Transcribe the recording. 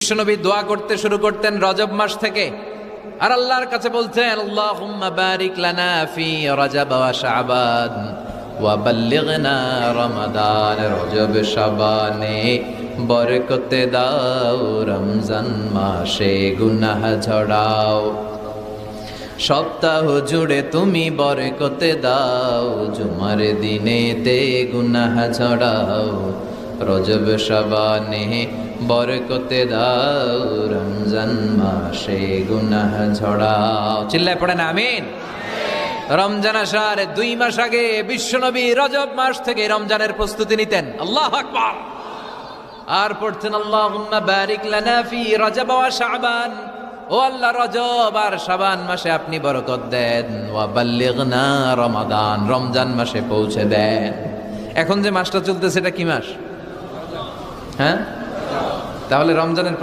বিশ্বনবী দোয়া করতে শুরু করতেন রজব মাস থেকে, আর আল্লাহর কাছে বলতেন আল্লাহুম্মা বারিক লানা ফি রজব ওয়া শাবান ওয়া বাল্লিগনা রমাদান। রজব শাবানে বরকতে দাও, রমজান মাসে গুনাহ ঝরাও। সপ্তাহ জুড়ে তুমি বরকতে দাও, জুমার দিনেতে গুনাহ ঝরাও। রজব শাবানে বরকতে দাও, রমজান মাসে গুনাহ ঝরাও। চিল্লায় পড়েন আমিন। রমজান আসার 2 মাস আগে বিশ্বনবী রজব মাস থেকে রমজানের প্রস্তুতি নিতেন। আল্লাহু আকবার। আর পড়তেন আল্লাহুম্মা বারিক লানা ফি রজব ওয়া শাবান। ও আল্লাহ, রজব আর শাবান মাসে আপনি বরকত দেন। ওয়া বাল্লিগনা রমাদান, রমজান মাসে পৌঁছে দেন। এখন যে মাসটা চলতেছে এটা কি মাস? হ্যাঁ, তাহলে রমজানের